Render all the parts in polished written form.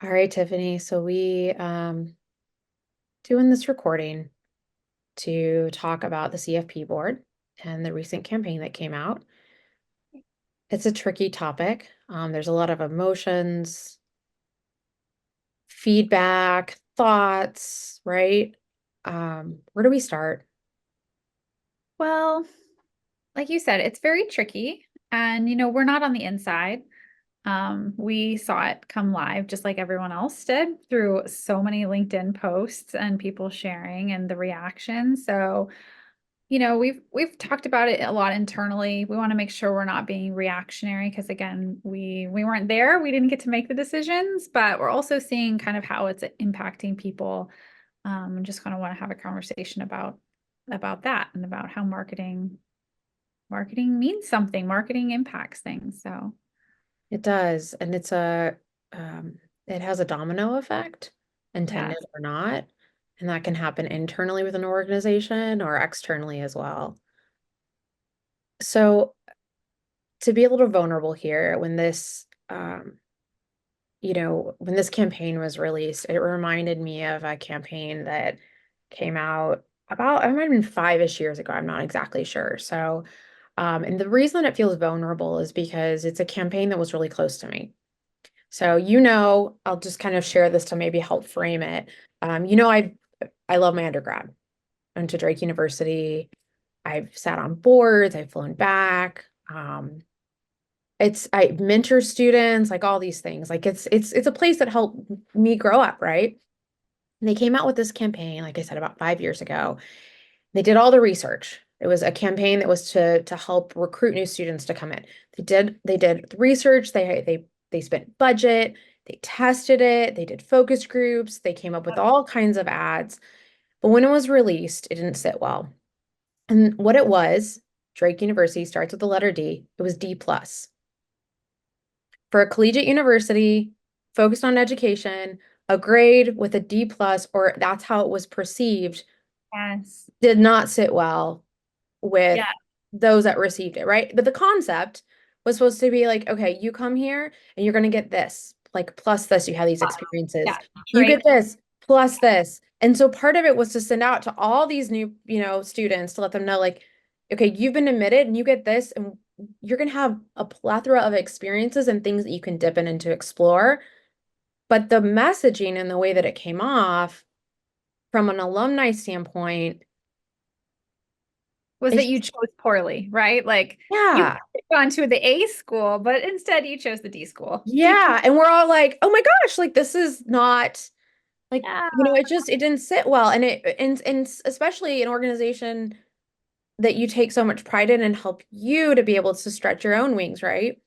All right, Tiffany. So we doing this recording to talk about the CFP board and the recent campaign that came out. It's a tricky topic. There's a lot of emotions, feedback, thoughts, right? Where do we start? Well, like you said, it's very tricky. And, we're not on the inside. We saw it come live just like everyone else did through so many LinkedIn posts and people sharing and the reaction. So, we've talked about it a lot internally. We want to make sure we're not being reactionary because again, we weren't there. We didn't get to make the decisions, but we're also seeing kind of how it's impacting people. And just kind of want to have a conversation about that and about how marketing means something. Marketing impacts things. So It does, and it has a domino effect, yeah. intended or not, and that can happen internally with an organization or externally as well. So to be a little vulnerable here, when this campaign was released, it reminded me of a campaign that came out about, it might have been 5-ish years ago. I'm not exactly sure. So, and the reason it feels vulnerable is because it's a campaign that was really close to me. So, I'll just kind of share this to maybe help frame it. I love my undergrad. I went to Drake University. I've sat on boards. I've flown back. I mentor students, like all these things. Like it's a place that helped me grow up, right? And they came out with this campaign, like I said, about 5 years ago. They did all the research. It was a campaign that was to help recruit new students to come in. They did the research, they spent budget, they tested it, they did focus groups, they came up with all kinds of ads. But when it was released, it didn't sit well. And what it was, Drake University starts with the letter D. It was D plus. For a collegiate university focused on education, a grade with a D plus, or that's how it was perceived, Yes. did not sit well with Yeah. those that received it, right? But the concept was supposed to be like, okay, you come here and you're going to get this, like plus this, you have these Yeah. experiences. You Right. get this plus this. And so part of it was to send out to all these new, students to let them know, like, okay, you've been admitted and you get this, and you're going to have a plethora of experiences and things that you can dip in and to explore. But the messaging and the way that it came off from an alumni standpoint, Was that it's you chose poorly, right? Like you could yeah. have gone to the A school, but instead you chose the D school. D plus. Yeah. And we're all like, oh my gosh, like this is not like, Yeah. it didn't sit well. And especially an organization that you take so much pride in and help you to be able to stretch your own wings, right?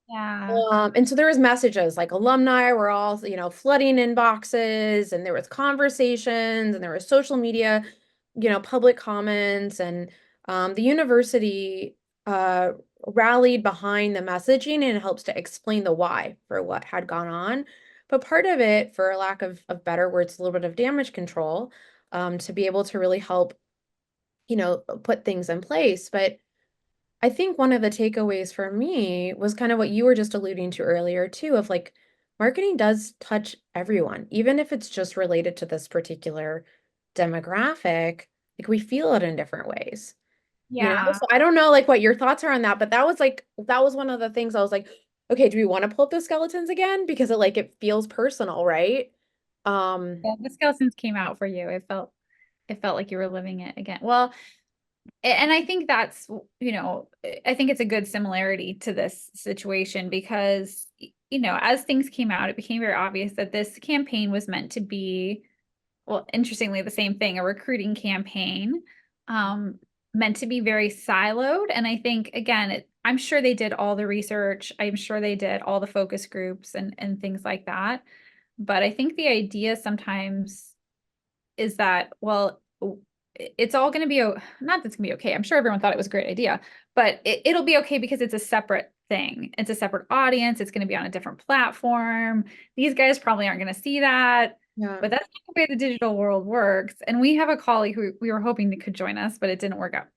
Yeah. And so there was messages like alumni were all, flooding inboxes, and there was conversations, and there was social media, public comments, and the university uh, rallied behind the messaging, and it helps to explain the why for what had gone on. But part of it, for lack of better words, a little bit of damage control, to be able to really help, put things in place. But I think one of the takeaways for me was kind of what you were just alluding to earlier too, of like marketing does touch everyone, even if it's just related to this particular demographic, like we feel it in different ways. Yeah. So I don't know like what your thoughts are on that, but that was one of the things I was like, okay, do we want to pull up the skeletons again? Because it feels personal, right? Um, Yeah, the skeletons came out for you. It felt like you were living it again. Well, and I think that's, I think it's a good similarity to this situation because, as things came out, it became very obvious that this campaign was meant to be, well, interestingly, the same thing, a recruiting campaign, um, meant to be very siloed. And I think, again, I'm sure they did all the research. I'm sure they did all the focus groups and things like that. But I think the idea sometimes is that, well, it's all going to be, not that's going to be okay. I'm sure everyone thought it was a great idea, but it'll be okay because it's a separate thing. It's a separate audience. It's going to be on a different platform. These guys probably aren't going to see that, yeah. but that's not the way the digital world works. And we have a colleague who we were hoping that could join us, but it didn't work out.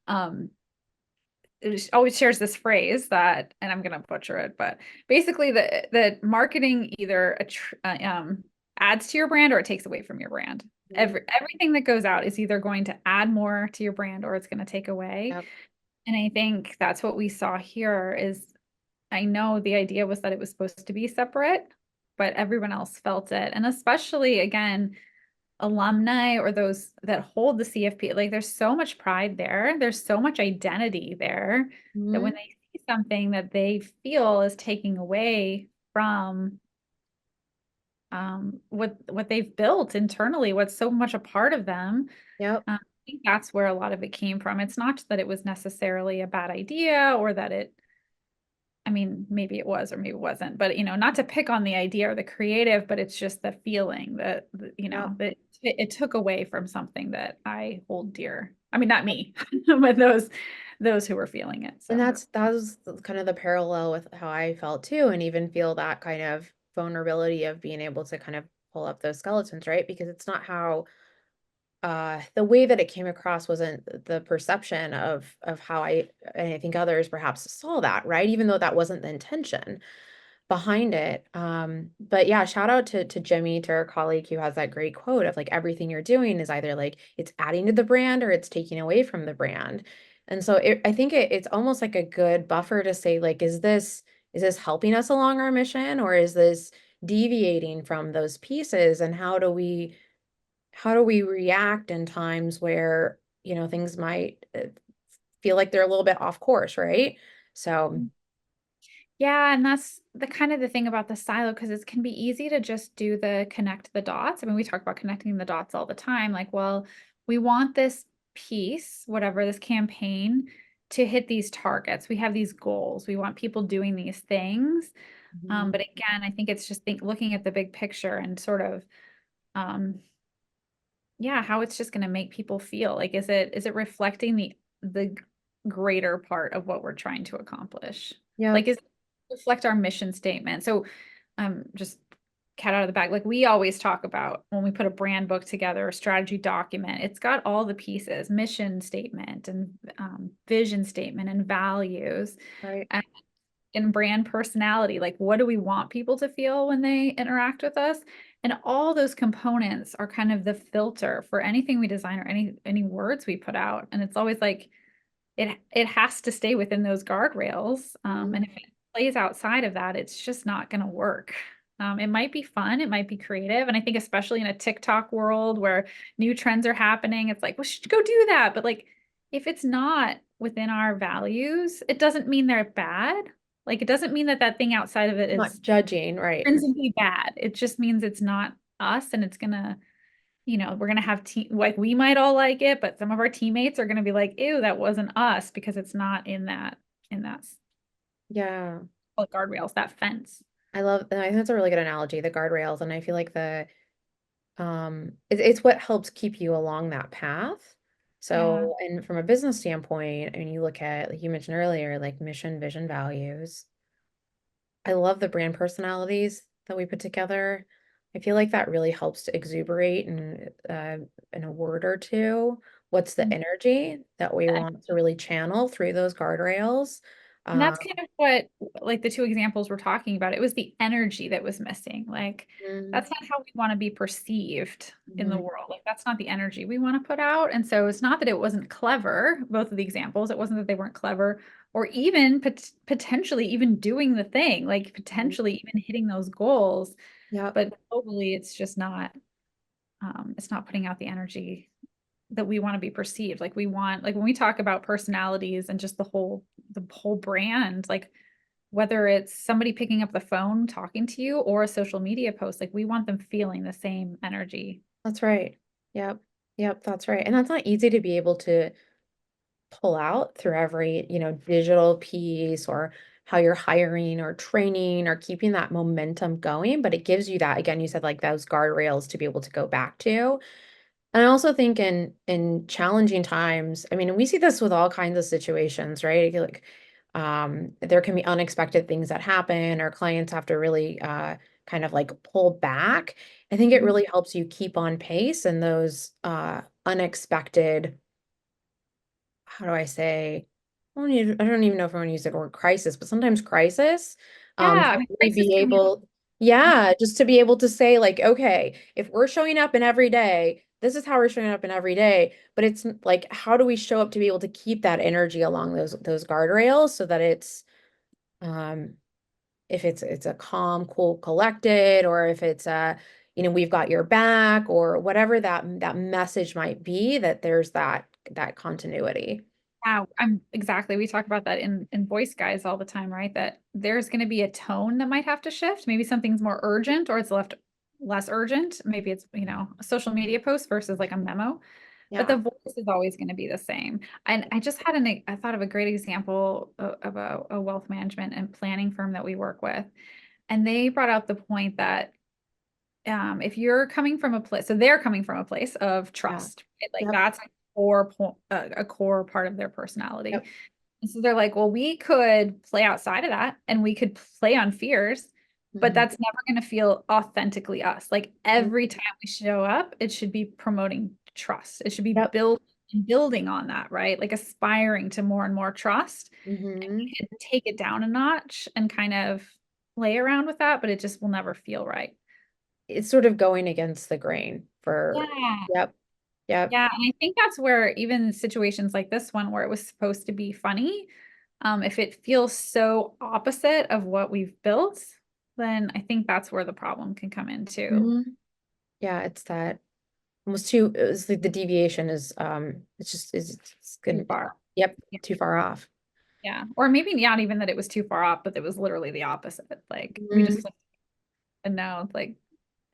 Um, always shares this phrase that, and I'm gonna butcher it, but basically the marketing either adds to your brand or it takes away from your brand. Mhm. Everything that goes out is either going to add more to your brand or it's going to take away. Yep. And I think that's what we saw here is I know the idea was that it was supposed to be separate, but everyone else felt it. And especially again, alumni or those that hold the CFP, like there's so much pride there. There's so much identity there that when Mhm. they see something that they feel is taking away from what they've built internally, what's so much a part of them. Yep. I think that's where a lot of it came from. It's not that it was necessarily a bad idea or that it, I mean, maybe it was or maybe it wasn't, but not to pick on the idea or the creative, but it's just the feeling that, Yep. that it took away from something that I hold dear. I mean, not me, but those who were feeling it. And So that was kind of the parallel with how I felt too, and even feel that kind of vulnerability of being able to kind of pull up those skeletons, right? Because it's not how the way that it came across wasn't the perception of how and I think others perhaps saw that, right? Even though that wasn't the intention behind it. But yeah, shout out to Jimmy, to our colleague who has that great quote of like everything you're doing is either like it's adding to the brand or it's taking away from the brand. And so I think it's almost like a good buffer to say like, is this helping us along our mission or is this deviating from those pieces? And how do we react in times where, things might feel like they're a little bit off course, right? So, yeah, and that's the kind of the thing about the silo because it can be easy to just do the connect the dots. I mean, we talk about connecting the dots all the time. Like, well, we want this piece, whatever this campaign, to hit these targets. We have these goals. We want people doing these things. mhm, But again, I think it's just looking at the big picture and sort of um, yeah, how it's just going to make people feel. Like, is it reflecting the greater part of what we're trying to accomplish? yep, Like, is it reflect our mission statement? So, just cat out of the bag. Like we always talk about when we put a brand book together, a strategy document, it's got all the pieces, mission statement and vision statement and values right. and brand personality. Like, what do we want people to feel when they interact with us? And all those components are kind of the filter for anything we design or any words we put out. And it's always like it has to stay within those guardrails. Mhm. And if it plays outside of that, it's just not going to work. It might be fun, it might be creative, and I think especially in a TikTok world where new trends are happening, it's like, we should go do that. But like, if it's not within our values, it doesn't mean they're bad. Like, it doesn't mean that that thing outside of it Not is judging, right. intrinsically bad. It just means it's not us, and it's gonna we're gonna have like we might all like it, but some of our teammates are gonna be like, ew, that wasn't us because it's not in that Yeah. like guardrails, that fence. I think that's a really good analogy, the guardrails, and I feel like it's what helps keep you along that path. Yeah. So, and from a business standpoint, I mean, you look at, like you mentioned earlier, like mission, vision, values. I love the brand personalities that we put together. I feel like that really helps to exuberate in a word or two. What's the energy that we want to really channel through those guardrails? And Uh, that's kind of what, like the two examples we're talking about, it was the energy that was missing. Like, mm, that's not how we want to be perceived in the mhm, world. Like, that's not the energy we want to put out. And so it's not that it wasn't clever, both of the examples, it wasn't that they weren't clever or even potentially even doing the thing, like mhm. potentially even hitting those goals. Yep, But globally, it's not putting out the energy that we want to be perceived. Like we want, like when we talk about personalities and just the whole brand, like whether it's somebody picking up the phone talking to you or a social media post, like we want them feeling the same energy. that's right. Yep, yep, that's right. And that's not easy to be able to pull out through every, digital piece or how you're hiring or training or keeping that momentum going. But it gives you that, again, you said like those guardrails to be able to go back to. And I also think in challenging times, I mean, and we see this with all kinds of situations, right? Like, there can be unexpected things that happen, or clients have to really kind of like pull back. I think it Mhm. really helps you keep on pace in those unexpected, how do I say, I don't even know if I want to use the word crisis, but sometimes crisis, Yeah, to I mean, really crisis be can be able, yeah, just to be able to say like, okay, if we're showing up in every day, this is how we're showing up in every day. But it's like, how do we show up to be able to keep that energy along those guardrails so that it's, um, if it's a calm, cool, collected, or if it's a, we've got your back, or whatever that message might be, that there's that continuity. Yeah, I'm exactly. We talk about that in voice guides all the time, right? That there's going to be a tone that might have to shift. Maybe something's more urgent or it's left less urgent. Maybe it's, a social media post versus like a memo, but the Yeah, voice is always going to be the same. And I just I thought of a great example of a wealth management and planning firm that we work with. And they brought out the point that if you're coming from a place, so they're coming from a place of yeah, trust, right? Like yep, that's a core part of their personality. yep. And so they're like, well, we could play outside of that and we could play on fears, but Mhm. that's never going to feel authentically us. Like Mhm. every time we show up, it should be promoting trust. It should be Yep. building on that, right? Like aspiring to more and more trust. And Hmm. we could take it down a notch and kind of play around with that, but it just will never feel right. It's sort of going against the grain for, Yeah. yep, yep. Yeah, and I think that's where even situations like this one where it was supposed to be funny, if it feels so opposite of what we've built, then I think that's where the problem can come in too. Hmm. Yeah, it's that almost too, it's like the deviation is, it's just, it's Too good. far. Yep, Yeah. too far off. Yeah. Or maybe not even that it was too far off, but it was literally the opposite. Like we Mhm. just flipped and now it's like,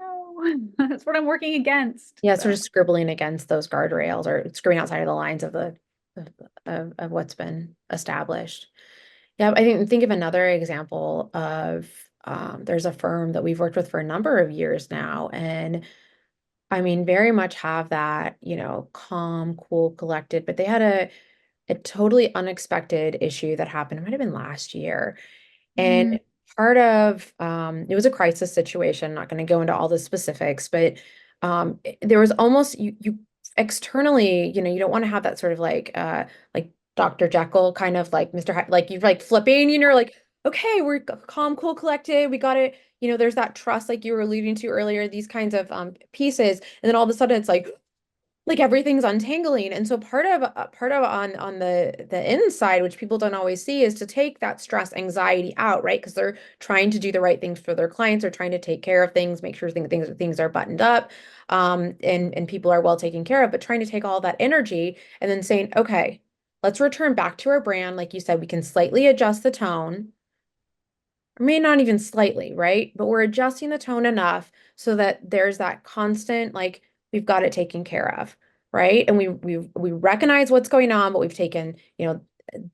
no, that's what I'm working against. Yeah, sort So of scribbling against those guardrails or scribbling outside of the lines of of, of what's been established. Yeah, I think of another example of, there's a firm that we've worked with for a number of years now, and I mean, very much have that, calm, cool, collected, but they had a totally unexpected issue that happened. It might have been last year. And mm, part of, it was a crisis situation, not going to go into all the specifics, but there was almost, you externally, you don't want to have that sort of like Dr. Jekyll kind of like Mr. Like you're like flipping, you're like, okay, we're calm, cool, collected. We got it. There's that trust like you were alluding to earlier, these kinds of pieces. And then all of a sudden it's like everything's untangling. And so part of on the inside, which people don't always see, is to take that stress anxiety out, right? Because they're trying to do the right things for their clients, they're trying to take care of things, make sure things are buttoned up, and people are well taken care of, but trying to take all that energy and then saying, okay, let's return back to our brand. Like you said, we can slightly adjust the tone, or maybe not even slightly, right? But we're adjusting the tone enough so that there's that constant, like, we've got it taken care of, right? And we recognize what's going on, but we've taken,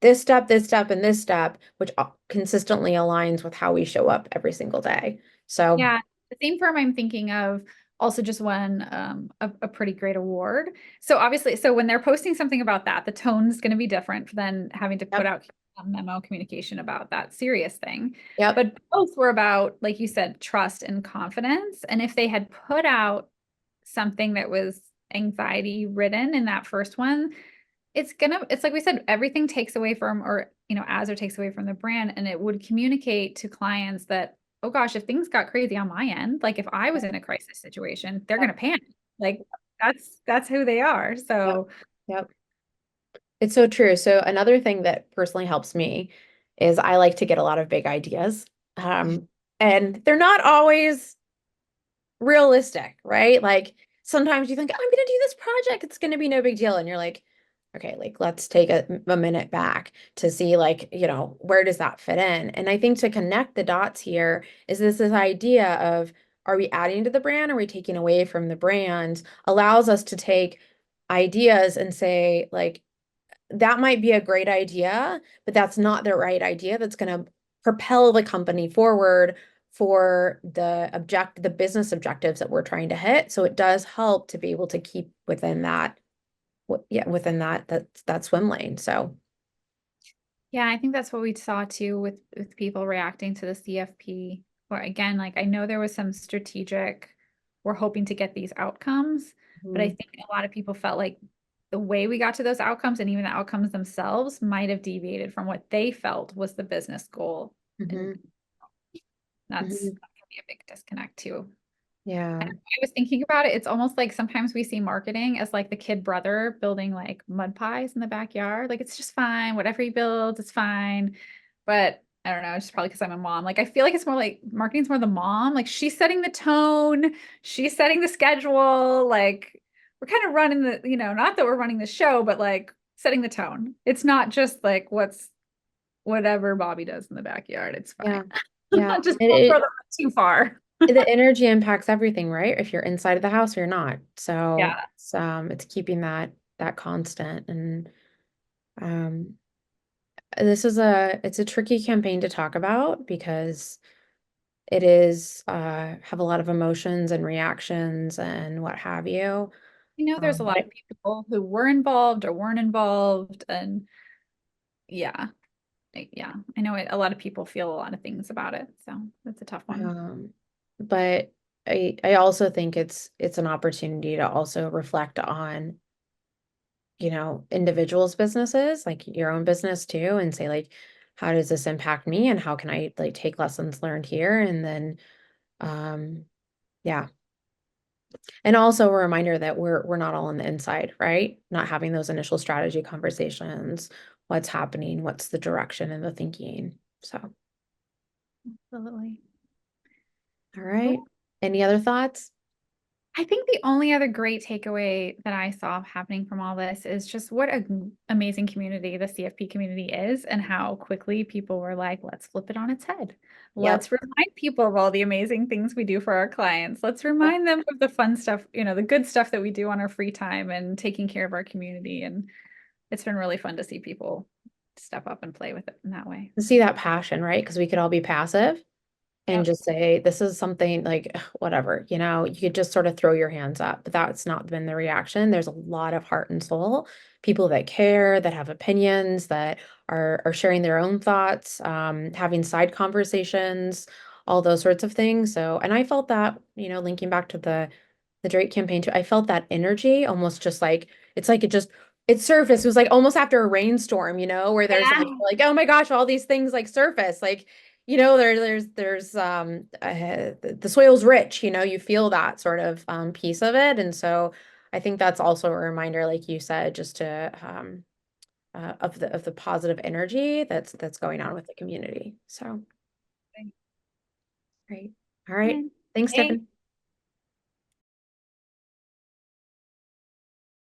this step, and this step, which consistently aligns with how we show up every single day. So, yeah, the same firm I'm thinking of also just won a pretty great award. So obviously, so when they're posting something about that, the tone's going to be different than having to put yep, out a memo communication about that serious thing. yep, But both were about, like you said, trust and confidence. And if they had put out something that was anxiety ridden in that first one, it's like we said, everything takes away from, or as or takes away from the brand, and it would communicate to clients that, oh gosh, if things got crazy on my end, like if I was in a crisis situation, they're yep, gonna panic. Like that's who they are. yep, So yep. It's so true. So another thing that personally helps me is I like to get a lot of big ideas. Um, and they're not always realistic, right? Like sometimes you think, oh, I'm gonna do this project, it's gonna be no big deal. And you're like, okay, like let's take a minute back to see like, where does that fit in? And I think to connect the dots here is this idea of, are we adding to the brand? Or are we taking away from the brand? Allows us to take ideas and say, like, that might be a great idea, but that's not the right idea that's going to propel the company forward for the business objectives that we're trying to hit. So it does help to be able to keep within that, yeah, within that swim lane. So, yeah, I think that's what we saw too with people reacting to the CFP. Or again, like I know there was some strategic, we're hoping to get these outcomes, but I mhm, think a lot of people felt like the way we got to those outcomes and even the outcomes themselves might have deviated from what they felt was the business goal. And Mhm. that Mhm. can be a big disconnect too. Yeah. I was thinking about it. It's almost like sometimes we see marketing as like the kid brother building like mud pies in the backyard. Like it's just fine. Whatever he builds, it's fine. But I don't know. It's just probably because I'm a mom. Like I feel like it's more like marketing's more the mom. Like she's setting the tone. She's setting the schedule. Like we're kind of running the, not that we're running the show, but like setting the tone. It's not just like whatever Bobby does in the backyard. It's Yeah. fine. Yeah. Just It, don't throw it them too far. the energy impacts everything, right? If you're inside of the house or you're not. So Yeah. it's keeping that constant. And um it's a tricky campaign to talk about because it is have a lot of emotions and reactions and what have you. There's a lot But of people who were involved or weren't involved, and yeah, yeah, I know a lot of people feel a lot of things about it, so that's a tough one. um, but I also think it's an opportunity to also reflect on, individuals' businesses, like your own business too, and say like, how does this impact me and how can I like take lessons learned here? And then um yeah. And also a reminder that we're not all on the inside, right? Not having those initial strategy conversations, what's happening, what's the direction and the thinking. So, Absolutely. all Cool. right. Any other thoughts? I think the only other great takeaway that I saw happening from all this is just what an amazing community the CFP community is, and how quickly people were like, let's flip it on its head. Yep. Let's remind people of all the amazing things we do for our clients. Let's remind them of the fun stuff, the good stuff that we do on our free time and taking care of our community. And it's been really fun to see people step up and play with it in that way. To see that passion, right? Because we could all be passive and Yep. just say, this is something like, whatever, you could just sort of throw your hands up, but that's not been the reaction. There's a lot of heart and soul, people that care, that have opinions, that are sharing their own thoughts, having side conversations, all those sorts of things. So, and I felt that, linking back to the Drake campaign too, I felt that energy almost just like, it's like it surfaced. It was like almost after a rainstorm, where there's Yeah. like, oh my gosh, all these things like surface, like, there's the soil's rich, you feel that sort of piece of it. And so I think that's also a reminder, like you said, just to of the positive energy that's going on with the community. So great. All right. Thanks, Thanks. Tiffany.